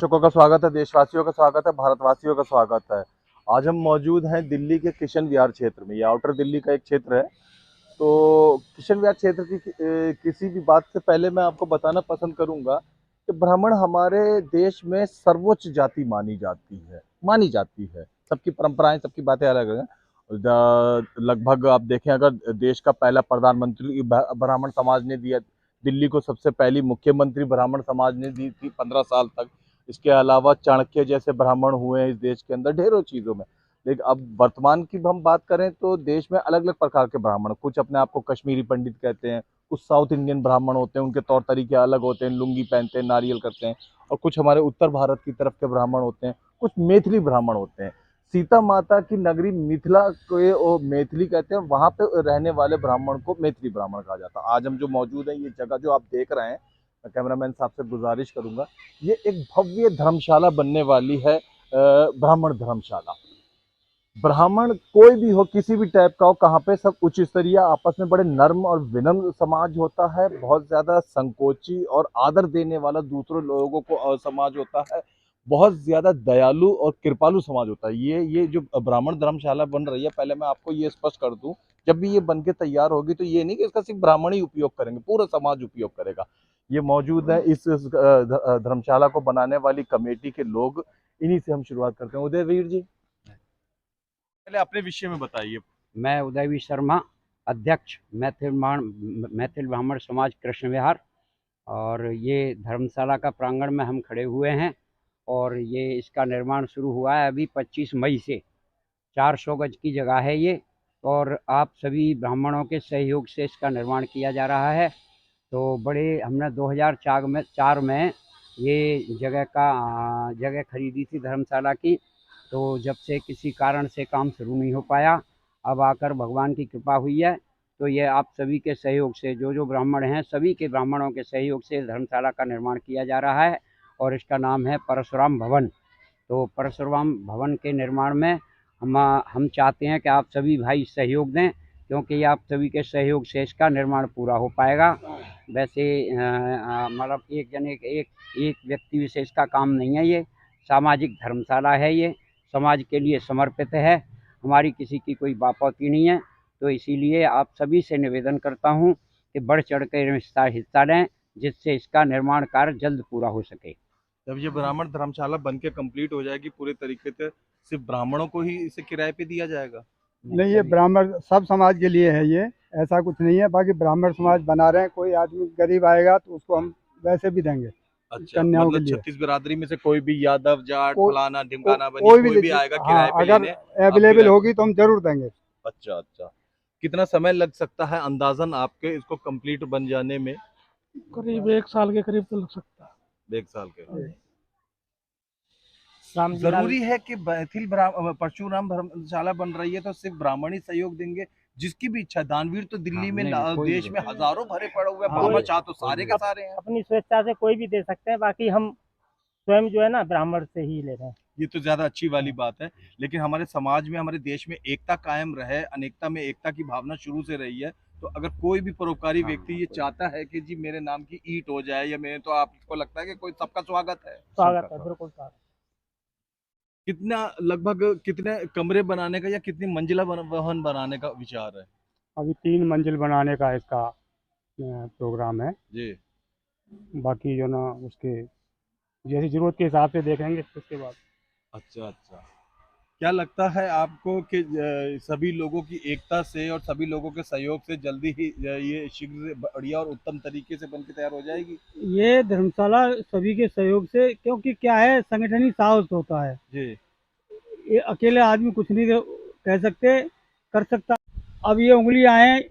दर्शकों का स्वागत है, देशवासियों का स्वागत है, भारतवासियों का स्वागत है। आज हम मौजूद हैं दिल्ली के किशन विहार क्षेत्र में। ये आउटर दिल्ली का एक क्षेत्र है। तो किशन विहार क्षेत्र की किसी भी बात से पहले मैं आपको बताना पसंद करूंगा कि ब्राह्मण हमारे देश में सर्वोच्च जाति मानी जाती है। सबकी परंपराएं, सबकी बातें अलग हैं। लगभग आप देखें, अगर देश का पहला प्रधानमंत्री ब्राह्मण समाज ने दिया, दिल्ली को सबसे पहली मुख्यमंत्री ब्राह्मण समाज ने दी थी 15 साल तक। इसके अलावा चाणक्य जैसे ब्राह्मण हुए हैं इस देश के अंदर ढेरों चीज़ों में। लेकिन अब वर्तमान की हम बात करें तो देश में अलग अलग प्रकार के ब्राह्मण, कुछ अपने आप को कश्मीरी पंडित कहते हैं, कुछ साउथ इंडियन ब्राह्मण होते हैं, उनके तौर तरीके अलग होते हैं, लुंगी पहनते हैं, नारियल करते हैं। और कुछ हमारे उत्तर भारत की तरफ के ब्राह्मण होते हैं, कुछ मैथिली ब्राह्मण होते हैं। सीता माता की नगरी मिथिला को मैथिली कहते हैं, वहां पे रहने वाले ब्राह्मण को मैथिली ब्राह्मण कहा जाता है। आज हम जो मौजूद हैं, ये जगह जो आप देख रहे हैं, मैं कैमरामैन साहब से गुजारिश करूंगा, ये एक भव्य धर्मशाला बनने वाली है, ब्राह्मण धर्मशाला। ब्राह्मण कोई भी हो, किसी भी टाइप का हो, कहाँ पे सब उच्च स्तरीय, आपस में बड़े नर्म और विनम्र समाज होता है। बहुत ज्यादा संकोची और आदर देने वाला दूसरों लोगों को समाज होता है। बहुत ज्यादा दयालु और कृपालु समाज होता है। ये जो ब्राह्मण धर्मशाला बन रही है, पहले मैं आपको ये स्पष्ट कर दूं, जब भी ये बन के तैयार होगी तो ये नहीं कि इसका सिर्फ ब्राह्मण ही उपयोग करेंगे, पूरा समाज उपयोग करेगा। ये मौजूद है इस धर्मशाला को बनाने वाली कमेटी के लोग। इन्हीं से हम शुरुआत करते हैं। उदयवीर जी, पहले अपने विषय में बताइए। मैं उदयवीर शर्मा, अध्यक्ष मैथिल ब्राह्मण समाज कृष्ण विहार। और ये धर्मशाला का प्रांगण में हम खड़े हुए हैं और ये इसका निर्माण शुरू हुआ है अभी 25 मई से। 400 गज की जगह है ये, और आप सभी ब्राह्मणों के सहयोग से इसका निर्माण किया जा रहा है। तो बड़े हमने 2004 में ये जगह खरीदी थी धर्मशाला की। तो जब से किसी कारण से काम शुरू नहीं हो पाया, अब आकर भगवान की कृपा हुई है। तो ये आप सभी के सहयोग से, जो ब्राह्मण हैं, सभी के ब्राह्मणों के सहयोग से धर्मशाला का निर्माण किया जा रहा है और इसका नाम है परशुराम भवन। तो परशुराम भवन के निर्माण में हम चाहते हैं कि आप सभी भाई सहयोग दें, क्योंकि आप सभी के सहयोग से इसका निर्माण पूरा हो पाएगा। वैसे मतलब एक व्यक्ति विशेष का काम नहीं है, ये सामाजिक धर्मशाला है, ये समाज के लिए समर्पित है। हमारी किसी की कोई बापौती नहीं है। तो इसीलिए आप सभी से निवेदन करता हूं कि बढ़ चढ़ कर हिस्सा लें, जिससे इसका निर्माण कार्य जल्द पूरा हो सके। जब ये ब्राह्मण धर्मशाला बन के कंप्लीट हो जाएगी पूरे तरीके से, सिर्फ ब्राह्मणों को ही इसे किराए पे दिया जाएगा? नहीं, ये ब्राह्मण सब समाज के लिए है, ये ऐसा कुछ नहीं है। बाकी ब्राह्मण समाज बना रहे हैं, कोई आदमी गरीब आएगा तो उसको हम वैसे भी देंगे। अच्छा, कन्याओं के मतलब लिए 36 बिरादरी में से कोई भी यादव, जाट, फलाना ढिमकाना बनी कोई कोई भी आएगा किराए पे अगर लेने, अवेलेबल होगी तो हम जरूर देंगे। अच्छा अच्छा। कितना समय लग सकता है अंदाजन आपके इसको कंप्लीट बन जाने में? करीब 1 साल के करीब तो लग सकता है। 1 साल के। रामजी लाल जरूरी है कि परशुराम धर्मशाला बन रही है तो सिर्फ ब्राह्मण ही सहयोग देंगे? जिसकी भी इच्छा, दानवीर तो दिल्ली में देश में हजारों भरे पड़े हुए, ब्राह्मण चाह तो सारे के सारे हैं। अपनी स्वेच्छा से कोई भी दे सकते हैं, बाकी हम स्वयं जो है ना ब्राह्मण से ही ले रहे हैं। ये तो ज्यादा अच्छी वाली बात है। लेकिन हमारे समाज में, हमारे देश में एकता कायम रहे, अनेकता में एकता की भावना शुरू से रही है। तो अगर कोई भी परोपकारी व्यक्ति ये चाहता है कि जी मेरे नाम की ईंट हो जाए, या मेरे, तो आपको लगता है कि कोई सबका स्वागत है? स्वागत है, बिल्कुल स्वागत। कितना, लगभग कितने कमरे बनाने का या कितनी मंजिला भवन बनाने का विचार है? अभी 3 मंजिल बनाने का इसका प्रोग्राम है जी। बाकी जो ना उसके जैसी जरूरत के हिसाब से देखेंगे उसके बाद। अच्छा अच्छा। क्या लगता है आपको कि सभी लोगों की एकता से और सभी लोगों के सहयोग से जल्दी ही ये शीघ्र बढ़िया और उत्तम तरीके से बनके तैयार हो जाएगी? ये धर्मशाला सभी के सहयोग से, क्योंकि क्या है, संगठन साहस होता है। जी। ये अकेले आदमी कुछ नहीं कह सकते, कर सकता। अब ये उंगलियां हैं,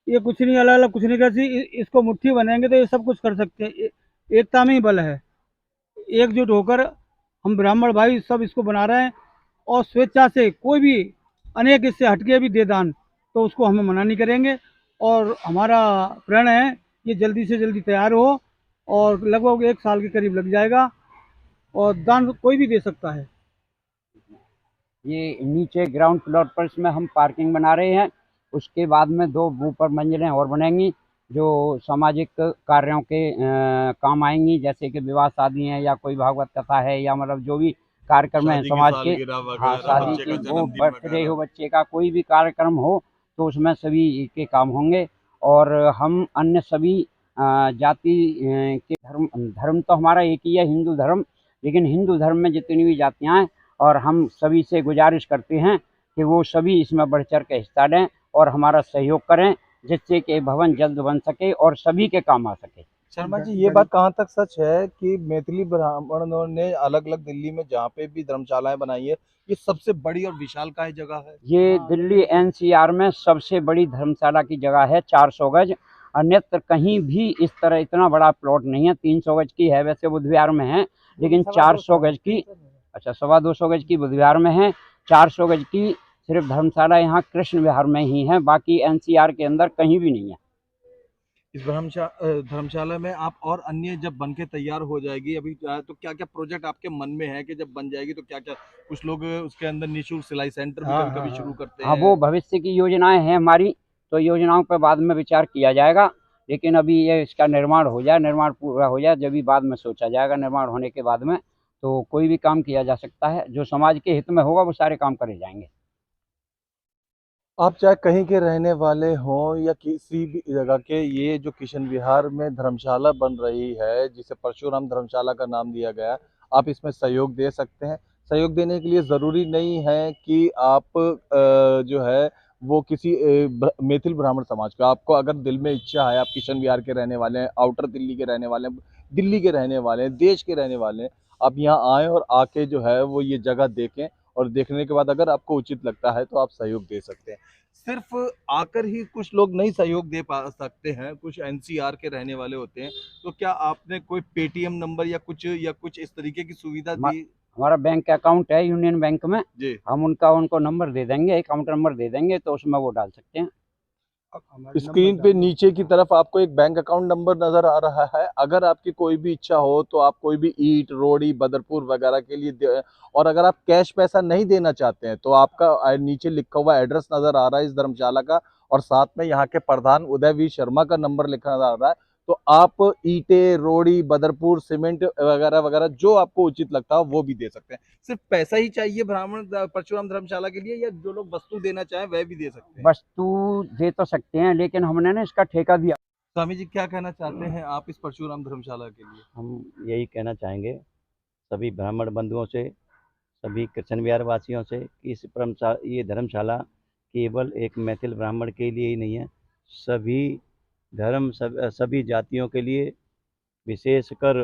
ये कुछ नहीं, अलग अलग कुछ नहीं करती, इसको मुट्ठी बनेंगे तो ये सब कुछ कर सकते हैं। एकता में ही बल है। एकजुट होकर हम ब्राह्मण भाई सब इसको बना रहे हैं, और स्वेच्छा से कोई भी अनेक इससे हटके भी दे दान तो उसको हम मना नहीं करेंगे। और हमारा प्रण है ये जल्दी से जल्दी तैयार हो, और लगभग 1 साल के करीब लग जाएगा, और दान कोई भी दे सकता है। ये नीचे ग्राउंड फ्लोर पर इसमें हम पार्किंग बना रहे हैं। उसके बाद में 2 ऊपर मंजिलें और बनेंगी, जो सामाजिक कार्यों के काम आएंगी, जैसे कि विवाह शादी है या कोई भागवत कथा है या मतलब जो भी कार्यक्रम है शादी की समाज के, सालगिरह हाँ वगैरह, शादी बच्चे की का वो जन्मदिन बर्थडे वगैरह। हो बच्चे का, कोई भी कार्यक्रम हो तो उसमें सभी के काम होंगे। और हम अन्य सभी जाति के धर्म धर्म तो हमारा एक ही है, हिंदू धर्म, लेकिन हिंदू धर्म में जितनी भी जातियाँ हैं और हम सभी से गुजारिश करते हैं कि वो सभी इसमें बढ़ चढ़ के हिस्सा लें और हमारा सहयोग करें, जिससे कि भवन जल्द बन सके और सभी के काम आ सके। शर्मा जी, ये बात कहाँ तक सच है कि मैथिली ब्राह्मणों ने अलग अलग दिल्ली में जहाँ पे भी धर्मशालाएं बनाई है, ये सबसे बड़ी और विशालकाय जगह है? ये दिल्ली एनसीआर में सबसे बड़ी धर्मशाला की जगह है, 400 गज। अन्यत्र कहीं भी इस तरह इतना बड़ा प्लॉट नहीं है। 300 गज की है वैसे बुद्ध विहार में है, लेकिन 400 गज की, अच्छा 225 गज की बुद्ध विहार में है, 400 गज की सिर्फ धर्मशाला यहाँ कृष्ण विहार में ही है, बाकी एनसीआर के अंदर कहीं भी नहीं है। इस धर्मशाला में आप और अन्य जब बन के तैयार हो जाएगी अभी तो क्या क्या प्रोजेक्ट आपके मन में है कि जब बन जाएगी तो क्या क्या, कुछ लोग उसके अंदर निःशुल्क सिलाई सेंटर भी कभी कभी शुरू करते हाँ, हैं। वो भविष्य की योजनाएं हैं हमारी, तो योजनाओं पर बाद में विचार किया जाएगा, लेकिन अभी ये इसका निर्माण हो जाए, निर्माण पूरा हो जाए, जब भी बाद में सोचा जाएगा। निर्माण होने के बाद में तो कोई भी काम किया जा सकता है, जो समाज के हित में होगा वो सारे काम करे जाएंगे। आप चाहे कहीं के रहने वाले हों या किसी भी जगह के, ये जो किशन विहार में धर्मशाला बन रही है जिसे परशुराम धर्मशाला का नाम दिया गया, आप इसमें सहयोग दे सकते हैं। सहयोग देने के लिए ज़रूरी नहीं है कि आप जो है वो किसी मैथिल ब्राह्मण समाज का, आपको अगर दिल में इच्छा है, आप किशन विहार के रहने वाले हैं, आउटर दिल्ली के रहने वाले हैं, दिल्ली के रहने वाले हैं, देश के रहने वाले हैं, आप यहाँ आएँ और आके जो है वो ये जगह देखें और देखने के बाद अगर आपको उचित लगता है तो आप सहयोग दे सकते हैं। सिर्फ आकर ही कुछ लोग नहीं सहयोग दे पा सकते हैं, कुछ एनसीआर के रहने वाले होते हैं, तो क्या आपने कोई पेटीएम नंबर या कुछ इस तरीके की सुविधा दी? हमारा बैंक अकाउंट है यूनियन बैंक में, जी, हम उनको नंबर दे देंगे, अकाउंट नंबर दे देंगे, तो उसमें वो डाल सकते हैं। स्क्रीन पे नीचे की तरफ आपको एक बैंक अकाउंट नंबर नजर आ रहा है। अगर आपकी कोई भी इच्छा हो तो आप कोई भी ईंट, रोड़ी, बदरपुर वगैरह के लिए और अगर आप कैश पैसा नहीं देना चाहते हैं तो आपका नीचे लिखा हुआ एड्रेस नजर आ रहा है इस धर्मशाला का, और साथ में यहाँ के प्रधान उदय वी शर्मा का नंबर लिखा नजर आ रहा है। तो आप ईंटें, रोड़ी, बदरपुर, सीमेंट वगैरह वगैरह जो आपको उचित लगता है वो भी दे सकते हैं। सिर्फ पैसा ही चाहिए परशुराम धर्मशाला के लिए, या जो लोग वस्तु देना चाहें वह भी दे सकते हैं? वस्तु दे तो सकते हैं, लेकिन हमने ना इसका ठेका दिया। स्वामी जी, क्या कहना चाहते हैं आप इस परशुराम धर्मशाला के लिए? हम यही कहना चाहेंगे सभी ब्राह्मण बंधुओं से, सभी कृष्ण विहार वासियों से कि ये धर्मशाला केवल एक मैथिल ब्राह्मण के लिए ही नहीं है, सभी धर्म सभी जातियों के लिए, विशेषकर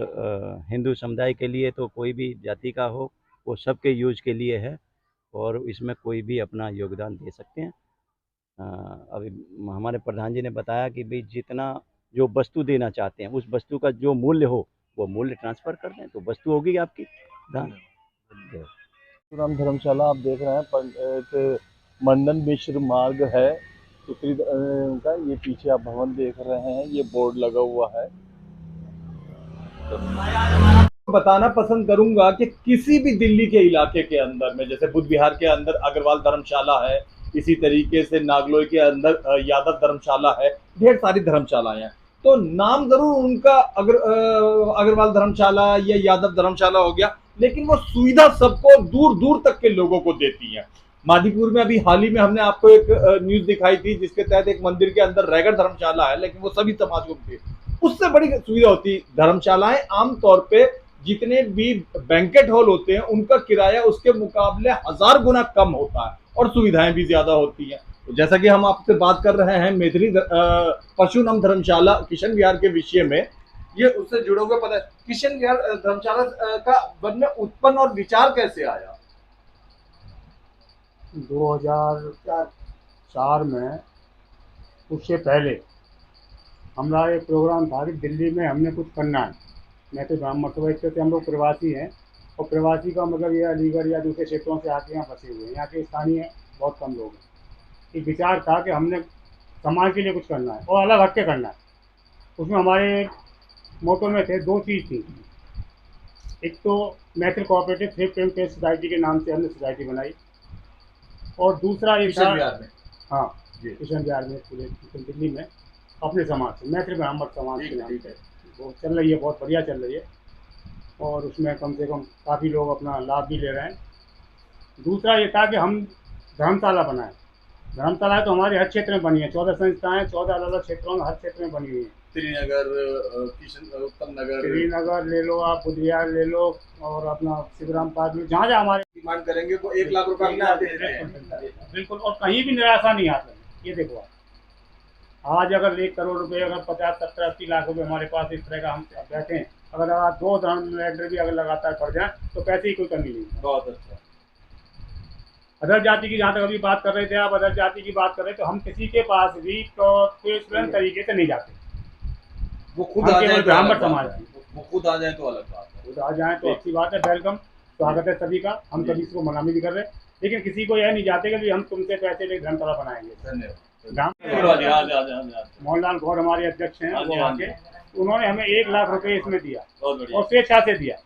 हिंदू समुदाय के लिए, तो कोई भी जाति का हो वो सबके यूज के लिए है और इसमें कोई भी अपना योगदान दे सकते हैं। अभी हमारे प्रधान जी ने बताया कि भाई जितना जो वस्तु देना चाहते हैं उस वस्तु का जो मूल्य हो वो मूल्य ट्रांसफ़र कर दें तो वस्तु होगी आपकी दान। परशुराम धर्मशाला आप देख रहे हैं, एक मंडन मिश्र मार्ग है उत्तरी का, ये पीछे आप भवन देख रहे हैं, ये बोर्ड लगा हुआ है। बताना पसंद करूंगा कि किसी भी दिल्ली के इलाके के अंदर में, जैसे बुद्ध विहार के अंदर अग्रवाल धर्मशाला है, इसी तरीके से नागलोई के अंदर यादव धर्मशाला है, ढेर सारी धर्मशालाएं हैं, तो नाम जरूर उनका अग्रवाल धर्मशाला या यादव धर्मशाला हो गया, लेकिन वो सुविधा सबको दूर दूर तक के लोगों को देती है। मादीपुर में अभी हाल ही में हमने आपको एक न्यूज दिखाई थी जिसके तहत एक मंदिर के अंदर रायगढ़ धर्मशाला है, लेकिन वो सभी समाज को मिलती है। उससे बड़ी सुविधा होती है धर्मशालाएं आमतौर पे जितने भी बैंकेट हॉल होते हैं उनका किराया उसके मुकाबले 1000 गुना कम होता है और सुविधाएं भी ज्यादा होती हैं। तो जैसा कि हम आपसे बात कर रहे हैं मैथिली परशुराम धर्मशाला किशन विहार के विषय में, ये उससे जुड़े हुए पता है किशन विहार धर्मशाला का बनने उत्पन्न और विचार कैसे आया? 2004 में, उससे पहले हमारा एक प्रोग्राम था कि दिल्ली में हमने कुछ करना है। मैं तो ब्राह्मण तो वैसे हम लोग प्रवासी हैं, और प्रवासी का मतलब ये अलीगढ़ या दूसरे क्षेत्रों से आके यहाँ फंसे हुए हैं, यहाँ के स्थानीय बहुत कम लोग हैं। एक विचार था कि हमने समाज के लिए कुछ करना है और अलग हट के करना है। उसमें हमारे मोटो में थे 2 चीज़ थी। एक तो Maithil cooperative thrift and paste society के नाम से हमने सोसाइटी बनाई, और दूसरा एक था, हाँ किशन विहार में पूरे दिल्ली में, अपने समाज से, मैथिल ब्राह्मण समाज के नाम से वो चल रही है, बहुत बढ़िया चल रही है। और उसमें कम से कम काफ़ी लोग अपना लाभ भी ले रहे हैं। दूसरा ये था कि हम धर्मशाला बनाएं। धर्मशाला तो हमारे हर क्षेत्र में बनी है, 14 संस्थाएं 14 अलग अलग क्षेत्रों में हर क्षेत्र में बनी हुई है। श्रीनगर, उत्तम नगर, श्रीनगर ले लो आप, बुद्धियार ले लो, और अपना शिवराम पार्क में जहाँ जहाँ हमारे डिमांड करेंगे वो 1 लाख रुपए अपने आप दे रहे हैं। बिल्कुल, और कहीं भी निराशा नहीं आती। ये देखो आप, आज अगर 1 करोड़ रुपए, अगर 50, 70, 80 लाख रुपए हमारे पास इस तरह का हम बैठे हैं, अगर आप 2 धर्म भी अगर लगातार पड़ जाए तो पैसे की कोई कमी नहीं है। बहुत अच्छा। अदर जाति की जहाँ तक अभी बात कर रहे थे आप, अदर जाति की बात कर रहे थे, तो हम किसी के पास भी तो तुरंत तरीके से नहीं जाते। वो खुद हम आ केवल जाए तो ब्राह्मण अलग बात समाज है। हैं। वो खुद आ जाए तो अलग बात है। खुद आ जाए तो अच्छी बात है, वेलकम, स्वागत है सभी का। हम कभी इसको मना भी नहीं कर रहे, लेकिन किसी को यह नहीं चाहते कि हम तुमसे पैसे ले धर्मशाला बनाएंगे। धन्यवाद। मोहनलाल गौर हमारे अध्यक्ष हैं, वो आके उन्होंने हमें 1 लाख रुपए इसमें दिया बहुत बढ़िया। और स्वेच्छा से दिया।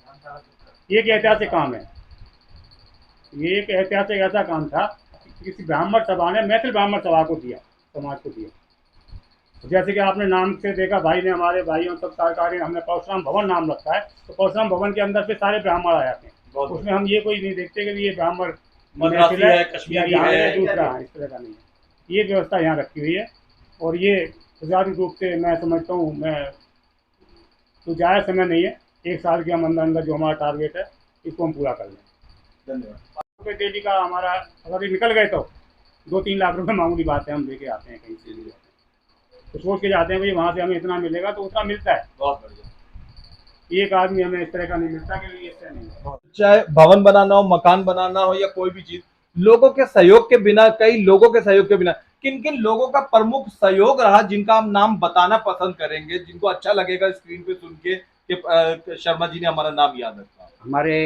ये एक ऐतिहासिक काम है, ये एक ऐतिहासिक ऐसा काम था कि किसी ब्राह्मण सभा ने मैथिल ब्राह्मण सभा को दिया, समाज को दिया। जैसे कि आपने नाम से देखा, भाई ने, हमारे भाइयों सब सरकारी, हमने परशुराम भवन नाम रखा है, तो परशुराम भवन के अंदर से सारे ब्राह्मण आ जाते हैं। उसमें हम ये कोई नहीं देखते कि ये ब्राह्मण मद्रासी है, कश्मीरी है, दूसरा है, इस तरह का नहीं है। ये व्यवस्था यहाँ रखी हुई है, और ये सुचारू रूप से मैं समझता हूँ, मैं तो ज़्यादा समय नहीं है, 1 साल के अंदर अंदर जो हमारा टारगेट है इसको हम पूरा कर लें। धन्यवाद। रुपये डेली का हमारा, अगर ये निकल गए तो 2-3 लाख रुपए मामूली बात है, हम लेके आते हैं कहीं से भी, तो सोच के जाते हैं भाई वहाँ से हमें इतना मिलेगा, तो उतना मिलता है। बहुत बढ़िया। एक आदमी हमें इस तरह का नहीं मिलता कि ये इससे नहीं है। चाहे भवन बनाना हो, मकान बनाना हो, या कोई भी चीज, लोगों के सहयोग के बिना, कई लोगों के सहयोग के बिना, किन किन लोगों का प्रमुख सहयोग रहा जिनका हम नाम बताना पसंद करेंगे, जिनको अच्छा लगेगा स्क्रीन पे सुन के कि शर्मा जी ने हमारा नाम याद रखा? हमारे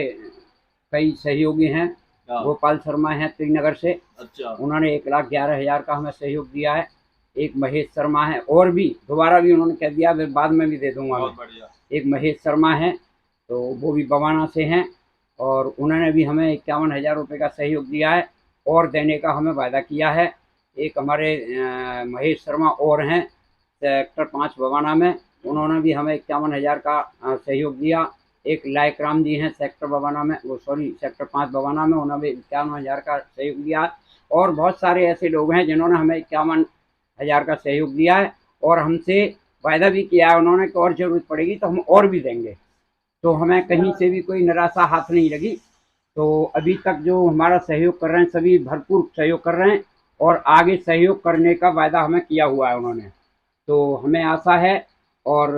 कई सहयोगी हैं। हाँ। गोपाल शर्मा हैं श्रीनगर से, अच्छा। उन्होंने 1,11,000 का हमें सहयोग दिया है। एक महेश शर्मा है, और भी दोबारा भी उन्होंने कह दिया, मैं बाद में भी दे दूंगा। बहुत बढ़िया। एक महेश शर्मा है, तो वो भी बवाना से हैं, और उन्होंने भी हमें 51,000 रुपये का सहयोग दिया है और देने का हमें वायदा किया है। एक हमारे महेश शर्मा और हैं सेक्टर 5 बवाना में, उन्होंने भी हमें 51,000 का सहयोग दिया। एक लायक राम जी हैं सेक्टर बवाना में, सेक्टर 5 बवाना में, उन्होंने भी 51,000 का सहयोग दिया। और बहुत सारे ऐसे लोग हैं जिन्होंने हमें 51,000 का सहयोग दिया है, और हमसे वायदा भी किया है उन्होंने कि और ज़रूरत पड़ेगी तो हम और भी देंगे। तो हमें कहीं से भी कोई निराशा हाथ नहीं लगी। तो अभी तक जो हमारा सहयोग कर रहे हैं, सभी भरपूर सहयोग कर रहे हैं, और आगे सहयोग करने का वायदा हमें किया हुआ है उन्होंने। तो हमें आशा है, और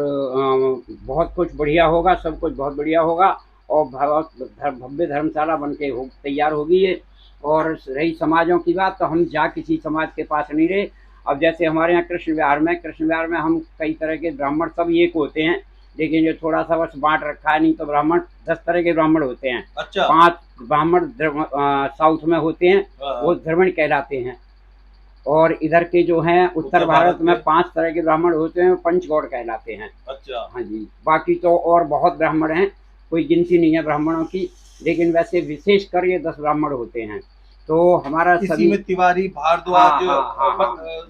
बहुत कुछ बढ़िया होगा, सब कुछ बहुत बढ़िया होगा, और भव्य धर्मशाला बन के तैयार होगी ये। और रही समाजों की बात, तो हम जा किसी समाज के पास नहीं रहे। अब जैसे हमारे यहाँ कृष्ण विहार में हम कई तरह के ब्राह्मण सब एक होते हैं, लेकिन जो थोड़ा सा बस बांट रखा है, नहीं तो ब्राह्मण 10 तरह के ब्राह्मण होते हैं। अच्छा। 5 ब्राह्मण साउथ में होते हैं, वो द्रविड़ कहलाते हैं। और इधर के जो हैं उत्तर भारत में 5 तरह के ब्राह्मण होते हैं, पंचगौड़ कहलाते हैं। अच्छा। हाँ जी, बाकी तो और बहुत ब्राह्मण हैं, कोई गिनती नहीं है ब्राह्मणों की, लेकिन वैसे विशेष कर ये 10 ब्राह्मण होते हैं। तो हमारा इसी में तिवारी, भारद्वाज,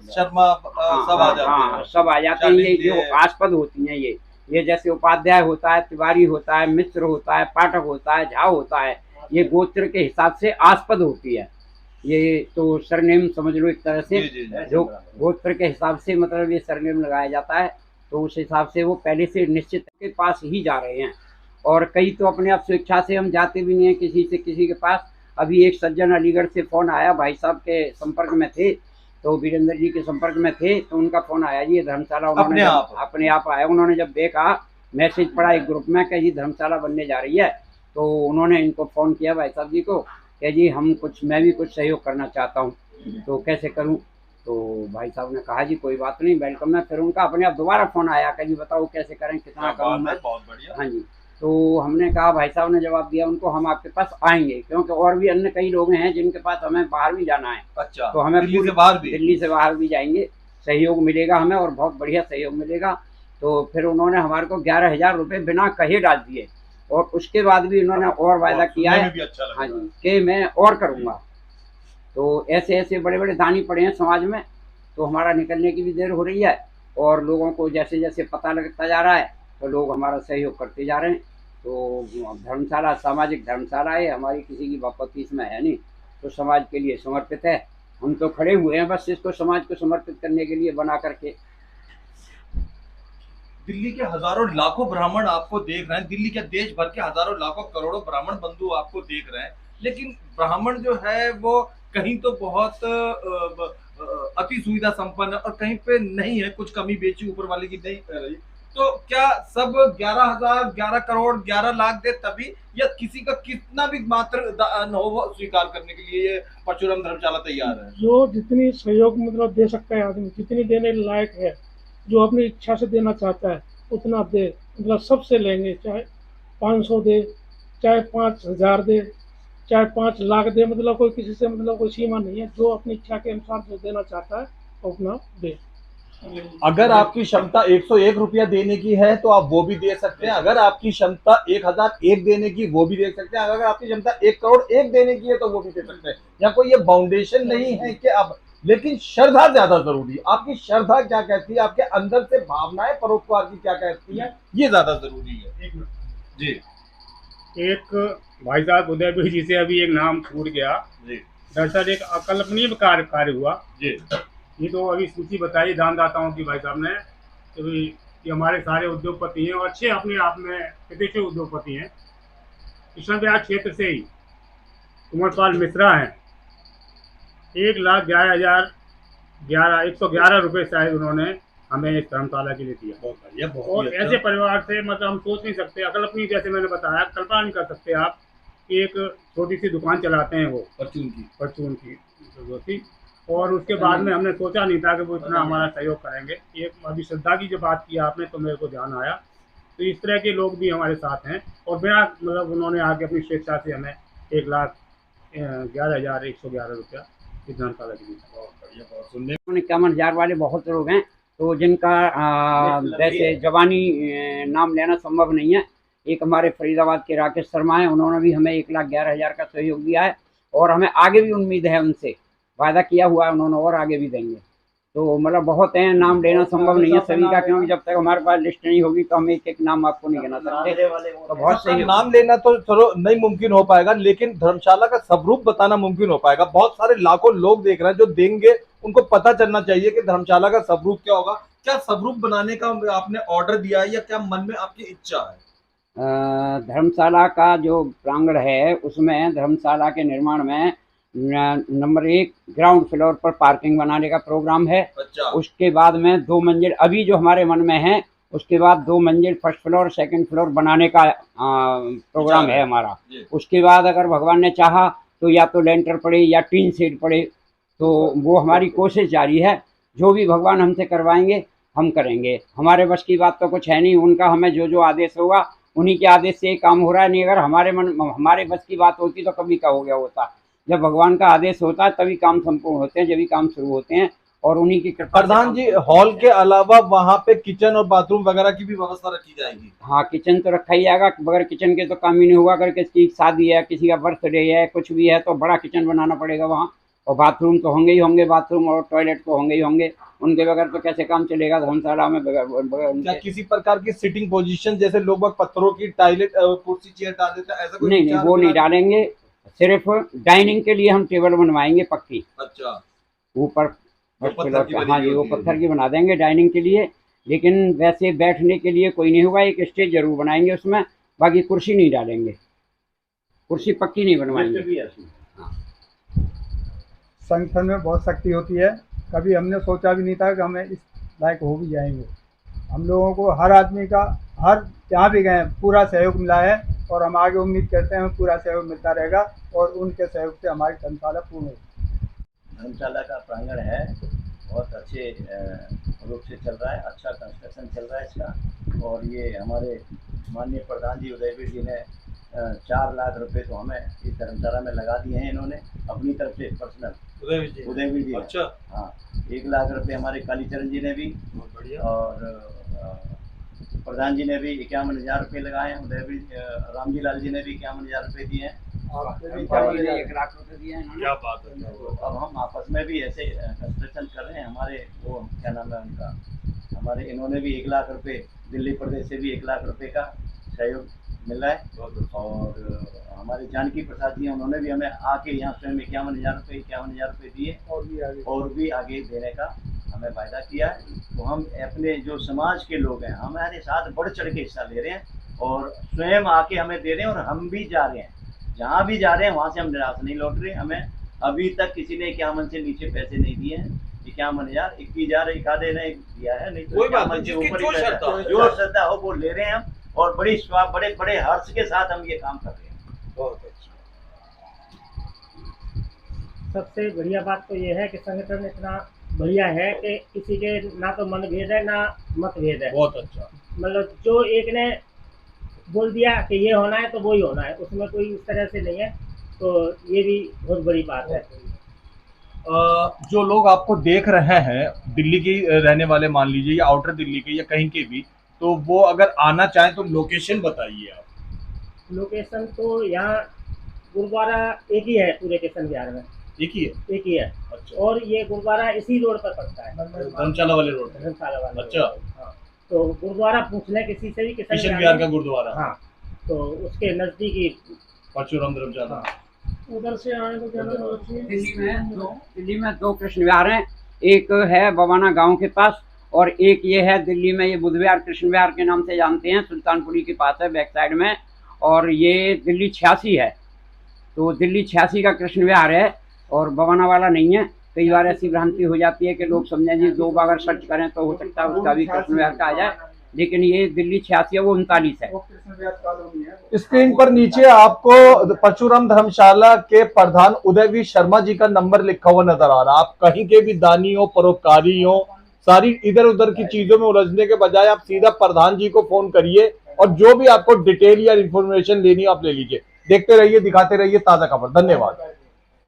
शर्मा सब आ जाते हैं। सब आ जाते हैं। ये जो आस्पद होती हैं, ये जैसे उपाध्याय होता है, तिवारी होता है, मिश्र होता है, पाठक होता है, झा होता है, ये गोत्र के हिसाब से आस्पद होती है। ये तो सरनेम समझ लो एक तरह से, जो गोत्र के हिसाब से मतलब ये सरनेम लगाया जाता है, तो उस हिसाब से वो पहले से निश्चित के पास ही जा रहे हैं। और कई तो अपने आप स्वेच्छा से हम जाते भी नहीं हैं किसी के पास। अभी एक सज्जन अलीगढ़ से फ़ोन आया, भाई साहब के संपर्क में थे, तो वीरेंद्र जी के संपर्क में थे, तो उनका फ़ोन आया जी, ये धर्मशाला उन्होंने अपने आप आया। उन्होंने जब देखा, मैसेज पड़ा एक ग्रुप में कि जी धर्मशाला बनने जा रही है, तो उन्होंने इनको फ़ोन किया भाई साहब जी को कि जी मैं भी कुछ सहयोग करना चाहता हूँ, तो कैसे करूँ। तो भाई साहब ने कहा जी कोई बात नहीं, वेलकम है। फिर उनका अपने आप दोबारा फ़ोन आया कि जी बताओ कैसे करें, कितना करूँ मैं। बहुत बढ़िया। हाँ जी, तो हमने कहा, भाई साहब ने जवाब दिया उनको, हम आपके पास आएंगे, क्योंकि और भी अन्य कई लोग हैं जिनके पास हमें बाहर भी जाना है। अच्छा। तो हमें दिल्ली से बाहर भी जाएंगे, सहयोग मिलेगा हमें, और बहुत बढ़िया सहयोग मिलेगा। तो फिर उन्होंने हमारे को 11,000 रुपये बिना कहे डाल दिए, और उसके बाद भी उन्होंने और वायदा किया है, हाँ जी, कि मैं और करूँगा। तो ऐसे ऐसे बड़े बड़े दानी पड़े हैं समाज में, तो हमारा निकलने की भी देर हो रही है। और लोगों को जैसे जैसे पता लगता जा रहा है तो लोग हमारा सहयोग करते जा रहे हैं। तो धर्मशाला सामाजिक धर्मशाला है हमारी, किसी की आपत्ति इसमें है नहीं, तो समाज के लिए समर्पित है। हम तो खड़े हुए हैं बस इसको समाज को समर्पित करने के लिए बना करके। दिल्ली के हजारों लाखों ब्राह्मण आपको देख रहे हैं, दिल्ली के देश भर के हजारों लाखों करोड़ों ब्राह्मण बंधु आपको देख रहे हैं, लेकिन ब्राह्मण जो है वो कहीं तो बहुत अति सुविधा संपन्न है और कहीं पे नहीं है, कुछ कमी बेची ऊपर वाले की नहीं कर रही। तो क्या सब 11,000 11 करोड़ 11 लाख दे तभी, या किसी का कितना भी मात्र दान हो वो स्वीकार करने के लिए ये परशुराम धर्मशाला तैयार है? जो जितनी सहयोग मतलब दे सकता है आदमी, जितनी देने लायक है, जो अपनी इच्छा से देना चाहता है उतना दे, मतलब सबसे लेंगे, चाहे 500 दे, चाहे 5,000 दे, चाहे 5 लाख दे, मतलब कोई किसी से मतलब कोई सीमा नहीं है। जो अपनी इच्छा के अनुसार जो देना चाहता है वो अपना दे। अगर आपकी क्षमता 101 रुपया देने की है तो आप वो भी दे सकते हैं, अगर आपकी क्षमता 1001 देने की वो भी दे सकते हैं, अगर आपकी क्षमता 1 करोड़ 1 देने की है तो वो भी दे सकते हैं। या कोई ये बाउंडेशन नहीं है कि अब, लेकिन श्रद्धा ज्यादा जरूरी है। आपकी श्रद्धा क्या कहती है, आपके अंदर से भावनाएं परोपकार की क्या कहती है, ये ज्यादा जरूरी है। जी, एक भाई साहब उदयवीर जी से अभी एक नाम छूट गया जी, दरअसल एक अकल्पनीय कार्य हुआ जी, ये तो अभी सूची बताई दानदाताओं की भाई साहब ने कि भाई ये हमारे सारे उद्योगपति हैं और अच्छे अपने आप में प्रतिष्ठित उद्योगपति हैं। कृष्णविहार क्षेत्र से ही कुमारपाल मिश्रा हैं, 1,11,111 रुपये शायद उन्होंने हमें इस धर्मशाला के लिए दिया। बहुत बढ़िया, बहुत और ही अच्छा। ऐसे परिवार से मतलब हम सोच नहीं सकते, अकल्पनीय, जैसे मैंने बताया, कल्पना नहीं कर सकते आप कि एक छोटी सी दुकान चलाते हैं वो परचून की थी, और उसके बाद में हमने सोचा नहीं था कि वो इतना हमारा सहयोग करेंगे। एक अभी श्रद्धा की जो बात की आपने तो मेरे को ध्यान आया, तो इस तरह के लोग भी हमारे साथ हैं और बिना मतलब उन्होंने आके अपनी स्वेच्छा से हमें 1,11,111 रुपया इस धर्मशाला के लिए। 51,000 वाले बहुत लोग हैं तो जिनका वैसे जवानी नाम लेना संभव नहीं है। एक हमारे फरीदाबाद के राकेश शर्मा हैं, उन्होंने भी हमें 1,11,000 का सहयोग दिया है और हमें आगे भी उम्मीद है, उनसे वादा किया हुआ है उन्होंने और आगे भी देंगे। तो मतलब बहुत हैं, नाम लेना संभव नहीं है सभी का, क्योंकि जब तक हमारे पास लिस्ट नहीं होगी तो हम एक एक नाम आपको नहीं गिना सकते। तो बहुत सही नाम लेना तो चलो नहीं मुमकिन हो पाएगा, लेकिन धर्मशाला का स्वरूप बताना मुमकिन हो पाएगा। बहुत सारे लाखों लोग देख रहे हैं जो देंगे, उनको पता चलना चाहिए कि धर्मशाला का स्वरूप क्या होगा। क्या स्वरूप बनाने का आपने ऑर्डर दिया है या क्या मन में आपकी इच्छा है? धर्मशाला का जो प्रांगण है उसमें धर्मशाला के निर्माण में नंबर 1 ग्राउंड फ्लोर पर पार्किंग बनाने का प्रोग्राम है। अच्छा। उसके बाद में 2 मंजिल अभी जो हमारे मन में है, उसके बाद 2 मंजिल फर्स्ट फ्लोर सेकंड फ्लोर बनाने का प्रोग्राम है हमारा। उसके बाद अगर भगवान ने चाहा तो या तो लेंटर पड़े या टीन शेड पड़े, तो वो हमारी कोशिश जारी है। जो भी भगवान हमसे करवाएंगे हम करेंगे, हमारे बस की बात तो कुछ है नहीं, उनका हमें जो जो आदेश होगा उन्हीं के आदेश से काम हो रहा है। नहीं अगर हमारे बस की बात होती तो कभी का हो गया होता। जब भगवान का आदेश होता है तभी काम संपूर्ण होते हैं, जब भी काम शुरू होते हैं और उन्हीं की कृपा। प्रधान जी, हॉल के अलावा वहाँ पे किचन और बाथरूम वगैरह की भी व्यवस्था रखी जाएगी? हाँ, किचन तो रखा ही जाएगा, बगैर किचन के तो काम ही नहीं होगा। अगर किसी की शादी है, किसी का बर्थडे है, कुछ भी है तो बड़ा किचन बनाना पड़ेगा वहाँ, और बाथरूम तो होंगे ही होंगे, बाथरूम और टॉयलेट तो होंगे ही होंगे। उनके बगैर तो कैसे काम चलेगा धर्मशाला में बगैर क्या किसी प्रकार की सिटिंग पोजीशन, जैसे लोग पत्थरों की टाइलेट कुर्सी चेयर डाल देते हैं, ऐसा कोई? नहीं, वो नहीं डालेंगे, सिर्फ डाइनिंग के लिए हम टेबल बनवाएंगे पक्की। अच्छा, ऊपर हाँ जी, वो पत्थर की बना देंगे डाइनिंग के लिए, लेकिन वैसे बैठने के लिए कोई नहीं होगा। एक स्टेज जरूर बनाएंगे उसमें, बाकी कुर्सी नहीं डालेंगे, कुर्सी पक्की नहीं बनवाएंगे। संगठन में बहुत शक्ति होती है, कभी हमने सोचा भी नहीं था कि हमें इस लायक हो भी जाएंगे। हम लोगों को हर आदमी का हर जहाँ भी गए पूरा सहयोग मिला है और हम आगे उम्मीद करते हैं पूरा सहयोग मिलता रहेगा और उनके सहयोग से हमारी धर्मशाला पूर्ण होगी। धर्मशाला का प्रांगण है, बहुत अच्छे रूप से चल रहा है, अच्छा कंस्ट्रक्शन चल रहा है इसका। और ये हमारे माननीय प्रधान जी उदयवीर जी ने 4 लाख रुपए तो हमें इस धर्मशाला में लगा दिए हैं इन्होंने अपनी तरफ से पर्सनल, उदयवीर जी। अच्छा, हाँ, 1 लाख रुपए हमारे कालीचरण जी ने भी, और प्रधान जी ने भी 51,000 रुपये लगाए हैं। उदयवीर रामजी लाल जी ने भी 51,000 रुपये दिए हैं। 1 लाख रुपए दिए हैं। क्या बात है। तो अब हम आपस में भी ऐसे कंस्ट्रक्शन कर रहे हैं। हमारे वो क्या नाम है उनका, हमारे इन्होंने भी 1 लाख रुपए, दिल्ली प्रदेश से भी 1 लाख रुपए का सहयोग मिला है। और हमारे जानकी प्रसाद जी, उन्होंने भी हमें आके यहाँ स्वयं 51,000 रुपए दिए और भी आगे देने का हमें वायदा किया है। तो हम अपने जो समाज के लोग हैं हमारे साथ बढ़ चढ़ के हिस्सा ले रहे हैं और स्वयं आके हमें दे रहे हैं, और हम भी जा रहे हैं, जहाँ भी जा रहे हैं वहाँ से हम निराश नहीं लौट रहे। हमें अभी तक किसी ने 51 से नीचे पैसे नहीं दिए हैं। 51,000, 21,000 एक आधे ने दिया है, नहीं तो 51 से ऊपर ही जो श्रद्धा हो वो ले रहे हैं हम, और बड़े बड़े हर्ष के साथ हम ये काम कर रहे हैं। बहुत अच्छा। सबसे बढ़िया बात तो ये है कि संगठन इतना बढ़िया है कि किसी के ना तो मनभेद है ना मतभेद है। बहुत अच्छा। मतलब जो एक ने बोल दिया कि ये होना है तो वो ही होना है, उसमें कोई इस तरह से नहीं है। तो ये भी बहुत बड़ी बात है। जो लोग आपको देख रहे हैं, दिल्ली के रहने वाले मान लीजिए, या आउटर दिल्ली के या कहीं के भी, तो वो अगर आना चाहें तो लोकेशन बताइए आप। लोकेशन तो यहाँ गुरुद्वारा एक ही है पूरे किशन विहार में, एक ही है। अच्छा। और ये गुरुद्वारा इसी रोड पर पड़ता है, धर्मशाला वाले रोड पे। धर्मशाला वाले। अच्छा। हाँ, तो गुरुद्वारा पूछ लें किसी से भी, किशन विहार का गुरुद्वारा। हाँ, तो उसके नजदीकी परशुराम धर्मशाला। उधर से आए तो क्या दिल्ली में दो कृष्ण विहार हैं। एक है बवाना गांव के पास, और एक ये है दिल्ली में, ये बुद्ध विहार कृष्ण विहार के नाम से जानते हैं, सुल्तानपुरी के पास है, बैक साइड में। और ये दिल्ली 86 है, तो दिल्ली 86 का कृष्ण विहार है और बवाना वाला नहीं है। कई बार ऐसी भ्रांति हो जाती है कि लोग समझें जी 2 बार अगर सर्च करें तो हो सकता है उसका भी कृष्ण विहार का आ जाए, लेकिन ये दिल्ली 86 है, वो 39 है। स्क्रीन पर नीचे आपको परशुराम धर्मशाला के प्रधान उदयवीर शर्मा जी का नंबर लिखा हुआ नजर आ रहा है। आप कहीं के भी दानी हो, परोपकारी हो, सारी इधर उधर की चीजों में उलझने के बजाय आप सीधा प्रधान जी को फोन करिए, और जो भी आपको डिटेल या इंफॉर्मेशन लेनी हो आप ले लीजिए। देखते रहिए, दिखाते रहिए ताजा खबर। धन्यवाद।